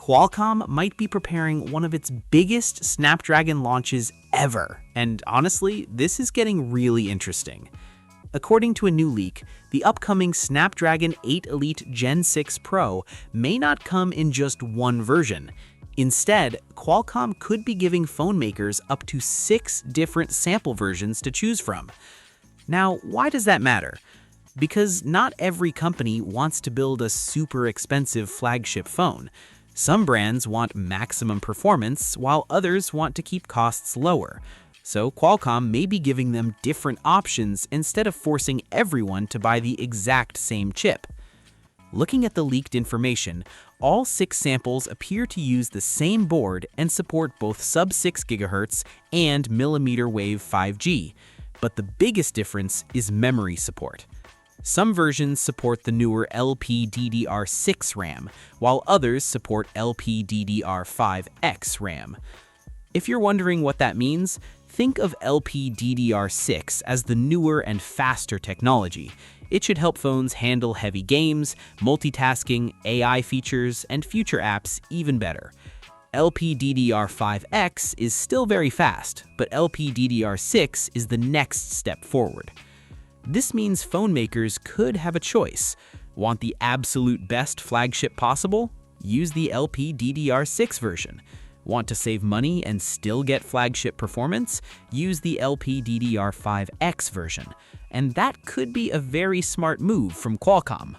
Qualcomm might be preparing one of its biggest Snapdragon launches ever, and honestly, this is getting really interesting. According to a new leak, the upcoming Snapdragon 8 Elite Gen 6 Pro may not come in just one version. Instead, Qualcomm could be giving phone makers up to 6 different sample versions to choose from. Now, why does that matter? Because not every company wants to build a super expensive flagship phone. Some brands want maximum performance, while others want to keep costs lower. So Qualcomm may be giving them different options instead of forcing everyone to buy the exact same chip. Looking at the leaked information, all 6 samples appear to use the same board and support both sub-6 GHz and millimeter wave 5G. But the biggest difference is memory support. Some versions support the newer LPDDR6 RAM, while others support LPDDR5X RAM. If you're wondering what that means, think of LPDDR6 as the newer and faster technology. It should help phones handle heavy games, multitasking, AI features, and future apps even better. LPDDR5X is still very fast, but LPDDR6 is the next step forward. This means phone makers could have a choice. Want the absolute best flagship possible? Use the LPDDR6 version. Want to save money and still get flagship performance? Use the LPDDR5X version. And that could be a very smart move from Qualcomm.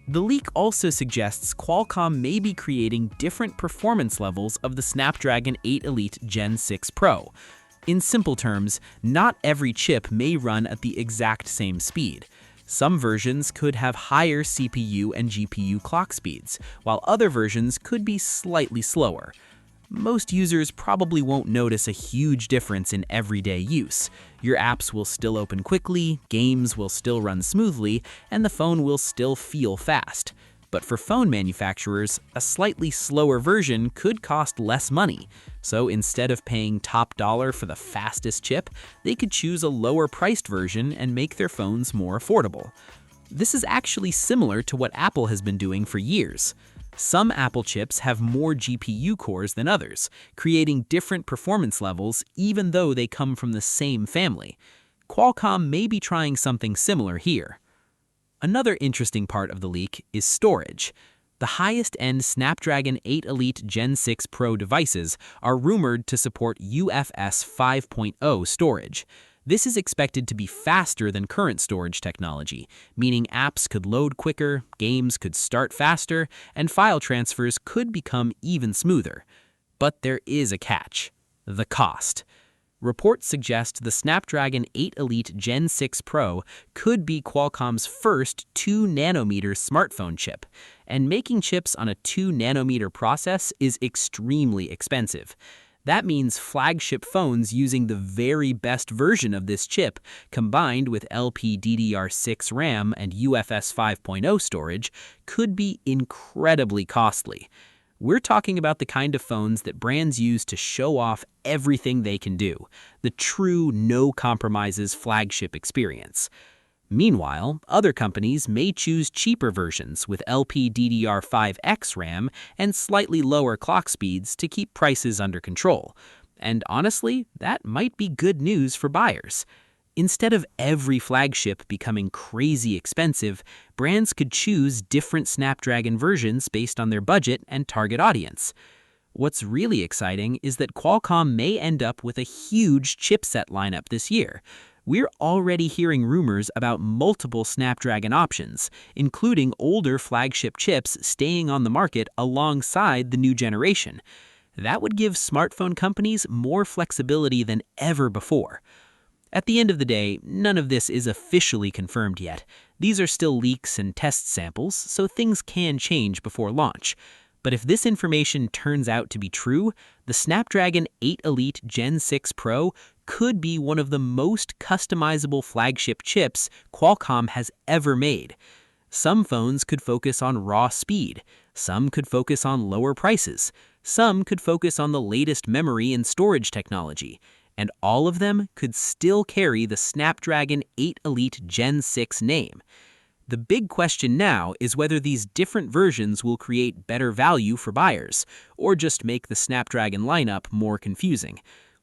The leak also suggests Qualcomm may be creating different performance levels of the Snapdragon 8 Elite Gen 6 Pro. In simple terms, not every chip may run at the exact same speed. Some versions could have higher CPU and GPU clock speeds, while other versions could be slightly slower. Most users probably won't notice a huge difference in everyday use. Your apps will still open quickly, games will still run smoothly, and the phone will still feel fast. But for phone manufacturers, a slightly slower version could cost less money. So instead of paying top dollar for the fastest chip, they could choose a lower-priced version and make their phones more affordable. This is actually similar to what Apple has been doing for years. Some Apple chips have more GPU cores than others, creating different performance levels even though they come from the same family. Qualcomm may be trying something similar here. Another interesting part of the leak is storage. The highest-end Snapdragon 8 Elite Gen 6 Pro devices are rumored to support UFS 5.0 storage. This is expected to be faster than current storage technology, meaning apps could load quicker, games could start faster, and file transfers could become even smoother. But there is a catch: the cost. Reports suggest the Snapdragon 8 Elite Gen 6 Pro could be Qualcomm's first 2nm smartphone chip, and making chips on a 2nm process is extremely expensive. That means flagship phones using the very best version of this chip, combined with LPDDR6 RAM and UFS 5.0 storage, could be incredibly costly. We're talking about the kind of phones that brands use to show off everything they can do, the true no-compromises flagship experience. Meanwhile, other companies may choose cheaper versions with LPDDR5X RAM and slightly lower clock speeds to keep prices under control. And honestly, that might be good news for buyers. Instead of every flagship becoming crazy expensive, brands could choose different Snapdragon versions based on their budget and target audience. What's really exciting is that Qualcomm may end up with a huge chipset lineup this year. We're already hearing rumors about multiple Snapdragon options, including older flagship chips staying on the market alongside the new generation. That would give smartphone companies more flexibility than ever before. At the end of the day, none of this is officially confirmed yet. These are still leaks and test samples, so things can change before launch. But if this information turns out to be true, the Snapdragon 8 Elite Gen 6 Pro could be one of the most customizable flagship chips Qualcomm has ever made. Some phones could focus on raw speed, some could focus on lower prices, some could focus on the latest memory and storage technology, and all of them could still carry the Snapdragon 8 Elite Gen 6 name. The big question now is whether these different versions will create better value for buyers, or just make the Snapdragon lineup more confusing.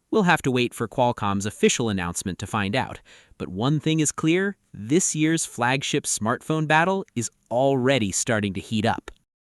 We'll have to wait for Qualcomm's official announcement to find out. But one thing is clear, this year's flagship smartphone battle is already starting to heat up.